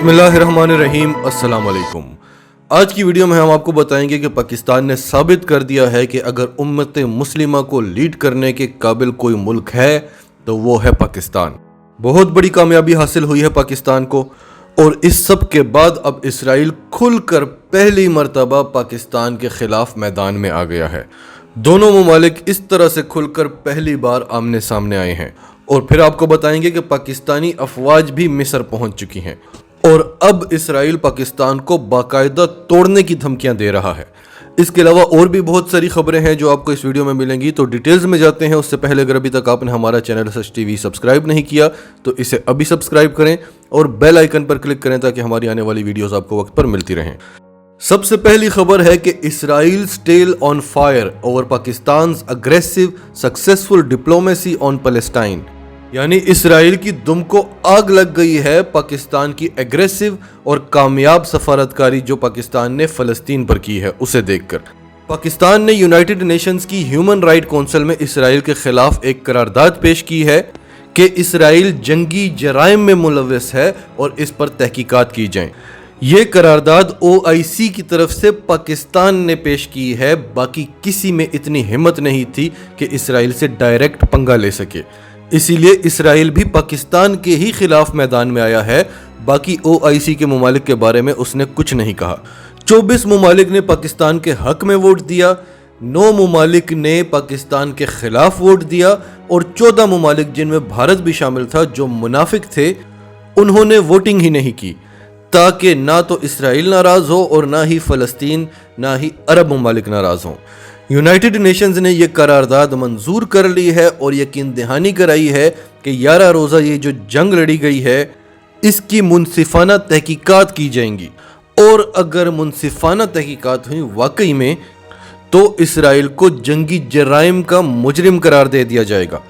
बिस्मिल्लाहिर्रहमानिर्रहीम, अस्सलाम वालेकुम। आज की वीडियो में हम आपको बताएंगे कि पाकिस्तान ने साबित कर दिया है कि अगर उम्मत मुस्लिमा को लीड करने के काबिल कोई मुल्क है तो वो है पाकिस्तान। बहुत बड़ी कामयाबी हासिल हुई है पाकिस्तान को, और इस सब के बाद अब इसराइल खुलकर पहली मर्तबा पाकिस्तान के खिलाफ मैदान में आ गया है। दोनों ममालिक इस तरह से खुलकर पहली बार आमने सामने आए हैं। और फिर आपको बताएंगे कि पाकिस्तानी अफवाज भी मिस्र पहुंच चुकी हैं और अब इसराइल पाकिस्तान को बाकायदा तोड़ने की धमकियां दे रहा है। इसके अलावा और भी बहुत सारी खबरें हैं जो आपको इस वीडियो में मिलेंगी, तो डिटेल्स में जाते हैं। उससे पहले अगर अभी तक आपने हमारा चैनल सच टीवी सब्सक्राइब नहीं किया तो इसे अभी सब्सक्राइब करें और बेल आइकन पर क्लिक करें ताकि हमारी आने वाली वीडियोस आपको वक्त पर मिलती रहें। सबसे पहली खबर है कि Israel still on fire over Pakistan's aggressive successful diplomacy on Palestine, यानी इसराइल की दुम को आग लग गई है पाकिस्तान की एग्रेसिव और कामयाब सफारतकारी जो पाकिस्तान ने फ़लस्तीन पर की है उसे देखकर। पाकिस्तान ने यूनाइटेड नेशंस की ह्यूमन राइट काउंसिल में इसराइल के खिलाफ एक करारदाद पेश की है कि इसराइल जंगी जराइम में मुलव्वस है और इस पर तहकीकात की जाए। ये करारदाद OIC की तरफ से पाकिस्तान ने पेश की है, बाकी किसी में इतनी हिम्मत नहीं थी कि इसराइल से डायरेक्ट पंगा ले सके। इसीलिए इसराइल भी पाकिस्तान के ही खिलाफ मैदान में आया है, बाकी OIC के ममालिक के बारे में उसने कुछ नहीं कहा। 24 ममालिक ने पाकिस्तान के हक में वोट दिया, 9 ममालिक ने पाकिस्तान के खिलाफ वोट दिया और 14 ममालिक जिनमें भारत भी शामिल था जो मुनाफिक थे उन्होंने वोटिंग ही नहीं की, ताकि ना तो इसराइल नाराज हो और ना ही फ़लस्तीन ना ही अरब ममालिक नाराज हों। यूनाइटेड नेशंस ने यह करारदाद मंजूर कर ली है और यकीन दहानी कराई है कि 11 रोज़ा ये जो जंग लड़ी गई है इसकी मुनसिफाना तहकीकात की जाएंगी, और अगर मुनसिफाना तहकीकात हुई वाकई में तो इसराइल को जंगी जराइम का मुजरिम करार दे दिया जाएगा,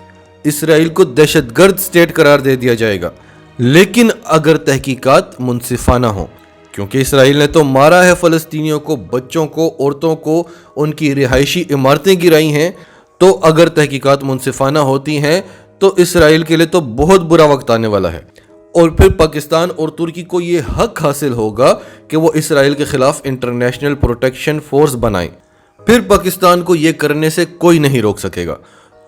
इसराइल को दहशतगर्द स्टेट करार दे दिया जाएगा। लेकिन अगर तहकीकात मुनसिफाना हो, क्योंकि इसराइल ने तो मारा है फ़लस्तीनियों को, बच्चों को, औरतों को, उनकी रिहायशी इमारतें गिराई हैं, तो अगर तहकीकात मुनसिफाना होती हैं तो इसराइल के लिए तो बहुत बुरा वक्त आने वाला है। और फिर पाकिस्तान और तुर्की को ये हक हासिल होगा कि वो इसराइल के खिलाफ इंटरनेशनल प्रोटेक्शन फोर्स बनाएं। फिर पाकिस्तान को ये करने से कोई नहीं रोक सकेगा।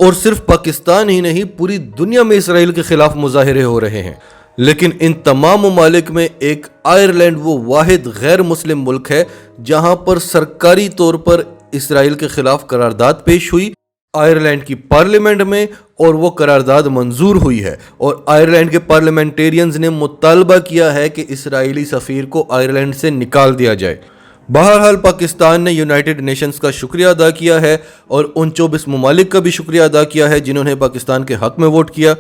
और सिर्फ पाकिस्तान ही नहीं, पूरी दुनिया में इसराइल के खिलाफ मुजाहिरे हो रहे हैं। लेकिन इन तमाम ममालिक में एक आयरलैंड वो वाहिद गैर मुस्लिम मुल्क है जहां पर सरकारी तौर पर इसराइल के खिलाफ करारदाद पेश हुई आयरलैंड की पार्लियामेंट में, और वो करारदाद मंजूर हुई है। और आयरलैंड के पार्लियामेंटेरियंस ने मुतालबा किया है कि इसराइली सफ़ीर को आयरलैंड से निकाल दिया जाए। बहरहाल पाकिस्तान ने यूनाइटेड नेशंस का शुक्रिया अदा किया है और उन 24 ममालिक का भी शुक्रिया अदा किया है जिन्होंने पाकिस्तान के हक में वोट किया।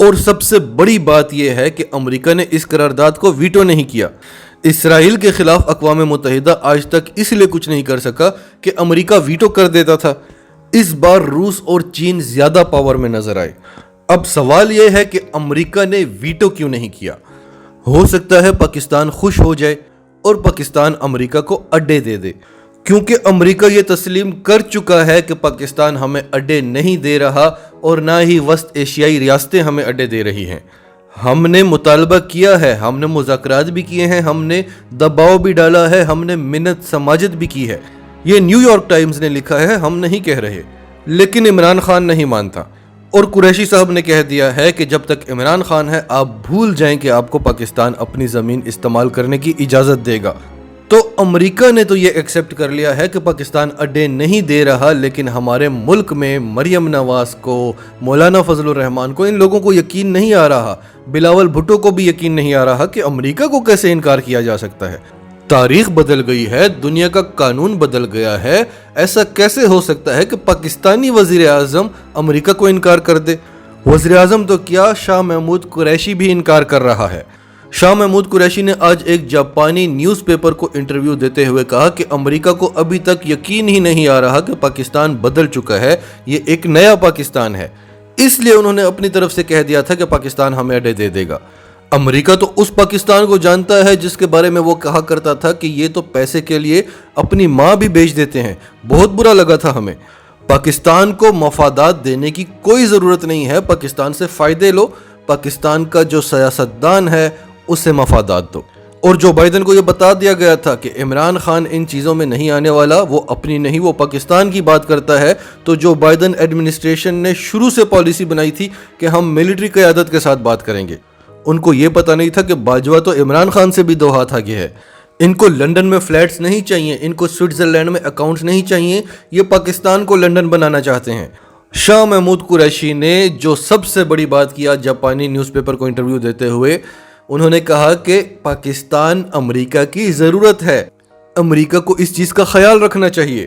और सबसे बड़ी बात यह है कि अमेरिका ने इस करारदाद को वीटो नहीं किया। इसराइल के खिलाफ अक़वाम मुत्तहिदा आज तक इसलिए कुछ नहीं कर सका कि अमेरिका वीटो कर देता था। इस बार रूस और चीन ज़्यादा पावर में नजर आए। अब सवाल यह है कि अमेरिका ने वीटो क्यों नहीं किया। हो सकता है पाकिस्तान खुश हो जाए और पाकिस्तान अमेरिका को अड्डे दे दे, क्योंकि अमेरिका ये तस्लीम कर चुका है कि पाकिस्तान हमें अड्डे नहीं दे रहा और ना ही वस्त एशियाई रियासतें हमें अड्डे दे रही हैं। हमने मुतालबा किया है, हमने मुज़ाकरात भी किए हैं, हमने दबाव भी डाला है, हमने मिन्नत समाजत भी की है। ये न्यूयॉर्क टाइम्स ने लिखा है, हम नहीं कह रहे। लेकिन इमरान खान नहीं मानता और कुरैशी साहब ने कह दिया है कि जब तक इमरान खान है आप भूल जाएं कि आपको पाकिस्तान अपनी ज़मीन इस्तेमाल करने की इजाज़त देगा। तो अमेरिका ने तो ये एक्सेप्ट कर लिया है कि पाकिस्तान अड्डे नहीं दे रहा, लेकिन हमारे मुल्क में मरियम नवाज को, मौलाना फजलुर रहमान को, इन लोगों को यकीन नहीं आ रहा, बिलावल भुट्टो को भी यकीन नहीं आ रहा कि अमेरिका को कैसे इनकार किया जा सकता है। तारीख बदल गई है, दुनिया का कानून बदल गया है। ऐसा कैसे हो सकता है कि पाकिस्तानी वज़ीर आज़म अमेरिका को इनकार कर दे? वज़ीर आज़म तो क्या, शाह महमूद कुरैशी भी इनकार कर रहा है। शाह महमूद कुरैशी ने आज एक जापानी न्यूज़पेपर को इंटरव्यू देते हुए कहा कि अमेरिका को अभी तक यकीन ही नहीं आ रहा कि पाकिस्तान बदल चुका है, ये एक नया पाकिस्तान है। इसलिए उन्होंने अपनी तरफ से कह दिया था कि पाकिस्तान हमें अड्डे दे देगा। अमेरिका तो उस पाकिस्तान को जानता है जिसके बारे में वो कहा करता था कि ये तो पैसे के लिए अपनी माँ भी बेच देते हैं। बहुत बुरा लगा था हमें। पाकिस्तान को मफादात देने की कोई ज़रूरत नहीं है, पाकिस्तान से फ़ायदे लो, पाकिस्तान का जो सियासतदान है उससे मफादात दो। اور جو بائیڈن کو یہ بتا دیا گیا تھا کہ عمران خان ان چیزوں میں نہیں آنے والا، وہ اپنی نہیں وہ پاکستان کی بات کرتا ہے، تو جو بائیڈن ایڈمنسٹریشن نے شروع سے پالیسی بنائی تھی کہ ہم ملٹری قیادت کے ساتھ بات کریں گے، ان کو یہ پتا نہیں تھا کہ باجوہ تو عمران خان سے بھی دو ہاتھ آگے ہے۔ ان کو لنڈن میں فلیٹس نہیں چاہیے، ان کو سوئٹزرلینڈ میں اکاؤنٹس نہیں چاہیے، یہ پاکستان کو لنڈن بنانا چاہتے ہیں۔ شاہ محمود قریشی نے جو سب سے بڑی بات کیا جاپانی نیوز پیپر کو انٹرویو دیتے ہوئے، انہوں نے کہا کہ پاکستان امریکہ کی ضرورت ہے، امریکہ کو اس چیز کا خیال رکھنا چاہیے۔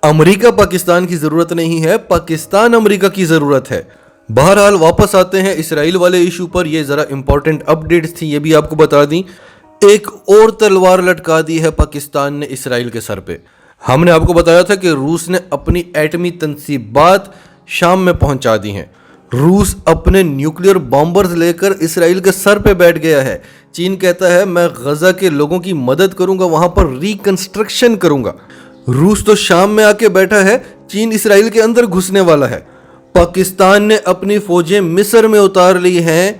امریکہ پاکستان کی ضرورت نہیں ہے، پاکستان امریکہ کی ضرورت ہے۔ بہرحال واپس آتے ہیں اسرائیل والے ایشو پر، یہ ذرا امپورٹنٹ اپڈیٹس تھی، یہ بھی آپ کو بتا دیں۔ ایک اور تلوار لٹکا دی ہے پاکستان نے اسرائیل کے سر پہ۔ ہم نے آپ کو بتایا تھا کہ روس نے اپنی ایٹمی تنصیبات شام میں پہنچا دی ہیں۔ روس اپنے نیوکلیئر بامبرز لے کر اسرائیل کے سر پہ بیٹھ گیا ہے۔ چین کہتا ہے میں غزہ کے لوگوں کی مدد کروں گا، وہاں پر ریکنسٹرکشن کروں گا۔ روس تو شام میں آ کے بیٹھا ہے، چین اسرائیل کے اندر گھسنے والا ہے۔ پاکستان نے اپنی فوجیں مصر میں اتار لی ہیں،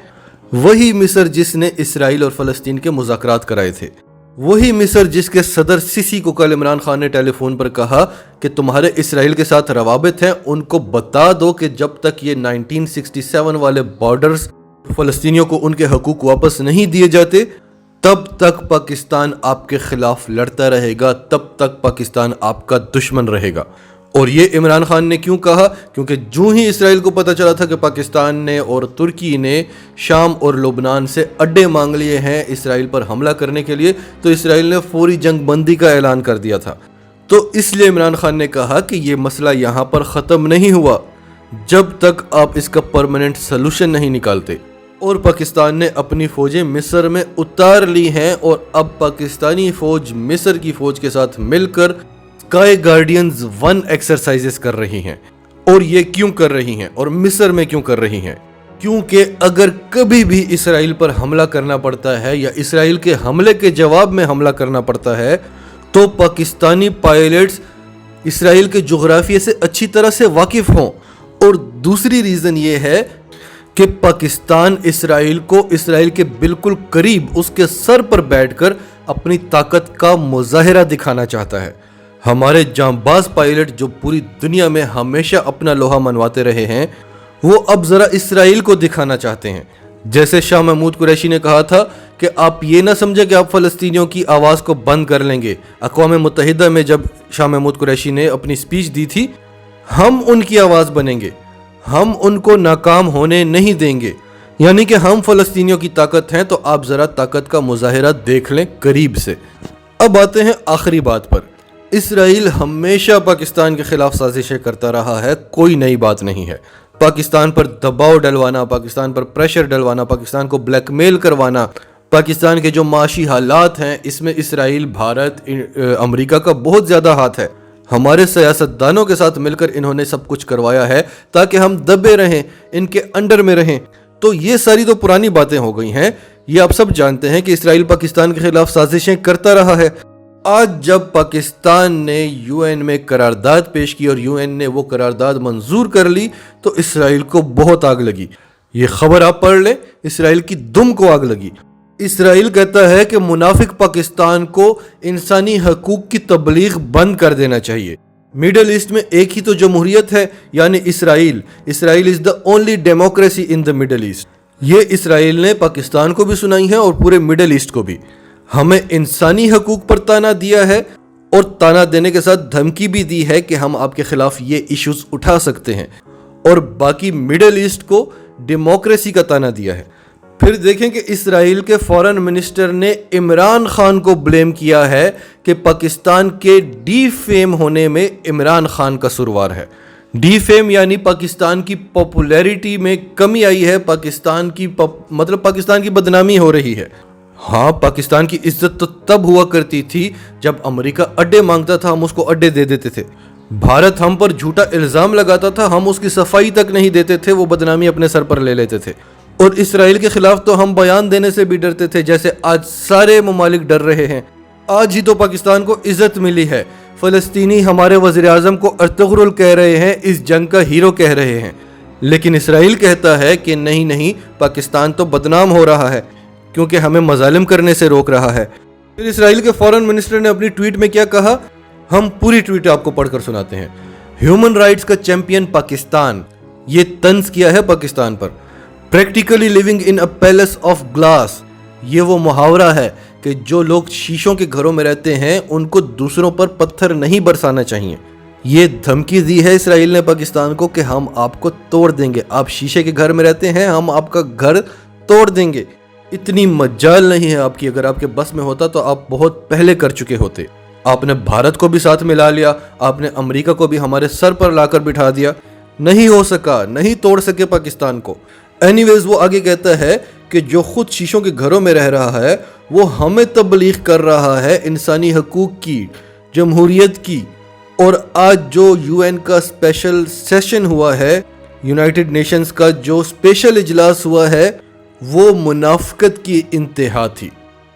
وہی مصر جس نے اسرائیل اور فلسطین کے مذاکرات کرائے تھے، وہی مصر جس کے صدر سیسی کو کل عمران خان نے ٹیلی فون پر کہا کہ تمہارے اسرائیل کے ساتھ روابط ہیں، ان کو بتا دو کہ جب تک یہ 1967 والے بارڈرز فلسطینیوں کو ان کے حقوق واپس نہیں دیے جاتے تب تک پاکستان آپ کے خلاف لڑتا رہے گا، تب تک پاکستان آپ کا دشمن رہے گا۔ اور یہ عمران خان نے کیوں کہا؟ کیونکہ جو ہی اسرائیل کو پتہ چلا تھا کہ پاکستان نے اور ترکی نے شام اور لبنان سے اڈے مانگ لیے ہیں اسرائیل پر حملہ کرنے کے لیے، تو اسرائیل نے فوری جنگ بندی کا اعلان کر دیا تھا۔ تو اس لیے عمران خان نے کہا کہ یہ مسئلہ یہاں پر ختم نہیں ہوا جب تک آپ اس کا پرماننٹ سلوشن نہیں نکالتے۔ اور پاکستان نے اپنی فوجیں مصر میں اتار لی ہیں، اور اب پاکستانی فوج مصر کی فوج کے ساتھ مل کر اسکائی گارڈینز 1 ایکسرسائزز کر رہی ہیں۔ اور یہ کیوں کر رہی ہیں اور مصر میں کیوں کر رہی ہیں؟ کیونکہ اگر کبھی بھی اسرائیل پر حملہ کرنا پڑتا ہے یا اسرائیل کے حملے کے جواب میں حملہ کرنا پڑتا ہے تو پاکستانی پائلٹس اسرائیل کے جغرافیے سے اچھی طرح سے واقف ہوں۔ اور دوسری ریزن یہ ہے کہ پاکستان اسرائیل کو اسرائیل کے بالکل قریب اس کے سر پر بیٹھ کر اپنی طاقت کا مظاہرہ دکھانا چاہتا ہے۔ ہمارے جانباز پائلٹ جو پوری دنیا میں ہمیشہ اپنا لوہا منواتے رہے ہیں، وہ اب ذرا اسرائیل کو دکھانا چاہتے ہیں۔ جیسے شاہ محمود قریشی نے کہا تھا کہ آپ یہ نہ سمجھیں کہ آپ فلسطینیوں کی آواز کو بند کر لیں گے۔ اقوام متحدہ میں جب شاہ محمود قریشی نے اپنی سپیچ دی تھی، ہم ان کی آواز بنیں گے، ہم ان کو ناکام ہونے نہیں دیں گے، یعنی کہ ہم فلسطینیوں کی طاقت ہیں، تو آپ ذرا طاقت کا مظاہرہ دیکھ لیں قریب سے۔ اب آتے ہیں آخری بات پر۔ اسرائیل ہمیشہ پاکستان کے خلاف سازشیں کرتا رہا ہے، کوئی نئی بات نہیں ہے۔ پاکستان پر دباؤ ڈلوانا، پاکستان پر پریشر ڈلوانا، پاکستان کو بلیک میل کروانا، پاکستان کے جو معاشی حالات ہیں اس میں اسرائیل، بھارت، امریکہ کا بہت زیادہ ہاتھ ہے۔ ہمارے سیاستدانوں کے ساتھ مل کر انہوں نے سب کچھ کروایا ہے تاکہ ہم دبے رہیں، ان کے انڈر میں رہیں۔ تو یہ ساری تو پرانی باتیں ہو گئی ہیں، یہ آپ سب جانتے ہیں کہ اسرائیل پاکستان کے خلاف سازشیں کرتا رہا ہے۔ آج جب پاکستان نے UN میں قرارداد پیش کی اور UN نے وہ قرارداد منظور کر لی تو اسرائیل کو بہت آگ لگی۔ یہ خبر آپ پڑھ لیں، اسرائیل کی دم کو آگ لگی۔ اسرائیل کہتا ہے کہ منافق پاکستان کو انسانی حقوق کی تبلیغ بند کر دینا چاہیے۔ میڈل ایسٹ میں ایک ہی تو جمہوریت ہے، یعنی اسرائیل۔ اسرائیل از the only democracy in the Middle East۔ یہ اسرائیل نے پاکستان کو بھی سنائی ہے اور پورے میڈل ایسٹ کو بھی۔ ہمیں انسانی حقوق پر تانا دیا ہے اور تانا دینے کے ساتھ دھمکی بھی دی ہے کہ ہم آپ کے خلاف یہ ایشوز اٹھا سکتے ہیں، اور باقی میڈل ایسٹ کو ڈیموکریسی کا تانا دیا ہے۔ پھر دیکھیں کہ اسرائیل کے فارن منسٹر نے عمران خان کو بلیم کیا ہے کہ پاکستان کے ڈی فیم ہونے میں عمران خان کا قصوروار ہے۔ ڈی فیم یعنی پاکستان کی پاپولیرٹی میں کمی آئی ہے، پاکستان کی بدنامی ہو رہی ہے۔ ہاں، پاکستان کی عزت تو تب ہوا کرتی تھی جب امریکہ اڈے مانگتا تھا، ہم اس کو اڈے دے دیتے تھے۔ بھارت ہم پر جھوٹا الزام لگاتا تھا، ہم اس کی صفائی تک نہیں دیتے تھے، وہ بدنامی اپنے سر پر لے لیتے تھے۔ اور اسرائیل کے خلاف تو ہم بیان دینے سے بھی ڈرتے تھے، جیسے آج سارے ممالک ڈر رہے ہیں۔ آج ہی تو پاکستان کو عزت ملی ہے، فلسطینی ہمارے وزیر اعظم کو ارطغرل کہہ رہے ہیں، اس جنگ کا ہیرو کہہ رہے ہیں۔ لیکن اسرائیل کہتا ہے کہ نہیں، پاکستان تو بدنام ہو رہا ہے۔ क्योंकि हमें मजालिम करने से रोक रहा है। फिर इसराइल के फॉरेन मिनिस्टर ने अपनी ट्वीट में क्या कहा, हम पूरी ट्वीट आपको पढ़कर सुनाते हैं। ह्यूमन राइट्स का चैंपियन पाकिस्तान, ये तंज किया है पाकिस्तान पर। Practically living in a palace of glass, ये वो मुहावरा है कि जो लोग शीशों के घरों में रहते हैं उनको दूसरों पर पत्थर नहीं बरसाना चाहिए। ये धमकी दी है इसराइल ने पाकिस्तान को कि हम आपको तोड़ देंगे, आप शीशे के घर में रहते हैं, हम आपका घर तोड़ देंगे। इतनी मजाल नहीं है आपकी, अगर आपके बस में होता तो आप बहुत पहले कर चुके होते। आपने भारत को भी साथ मिला लिया, आपने अमेरिका को भी हमारे सर पर लाकर बिठा दिया, नहीं हो सका, नहीं तोड़ सके पाकिस्तान को। एनीवेज वो आगे कहता है कि जो खुद शीशों के घरों में रह रहा है वो हमें तबलीग कर रहा है इंसानी हकूक की, जमहूरियत की। और आज जो यूएन का स्पेशल सेशन हुआ है, यूनाइटेड नेशंस का जो स्पेशल इजलास हुआ है, वो मुनाफिकत की इंतहा थी।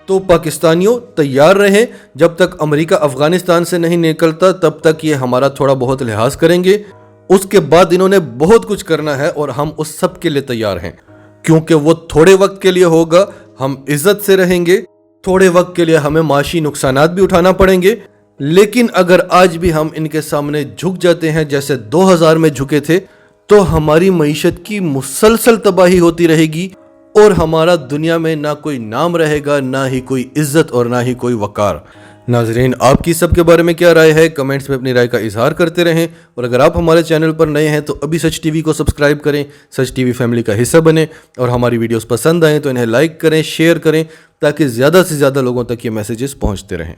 तो पाकिस्तानियों तैयार रहें, जब तक अमेरिका अफगानिस्तान से नहीं निकलता तब तक ये हमारा थोड़ा बहुत लिहाज करेंगे। उसके बाद इन्होंने बहुत कुछ करना है और हम उस सब के लिए तैयार हैं, क्योंकि वो थोड़े वक्त के लिए होगा। हम इज्जत से रहेंगे, थोड़े वक्त के लिए हमें माशी नुकसानात भी उठाना पड़ेंगे, लेकिन अगर आज भी हम इनके सामने झुक जाते हैं जैसे 2000 में झुके थे, तो हमारी मईशत की मुसलसल तबाही होती रहेगी और हमारा दुनिया में ना कोई नाम रहेगा, ना ही कोई इज्जत और ना ही कोई वकार। नाजरीन, आपकी सबके बारे में क्या राय है, कमेंट्स में अपनी राय का इजहार करते रहें। और अगर आप हमारे चैनल पर नए हैं तो अभी सच टीवी को सब्सक्राइब करें, सच टीवी फैमिली का हिस्सा बने। और हमारी वीडियोस पसंद आएँ तो इन्हें लाइक करें, शेयर करें, ताकि ज़्यादा से ज़्यादा लोगों तक ये मैसेजेस पहुँचते रहें।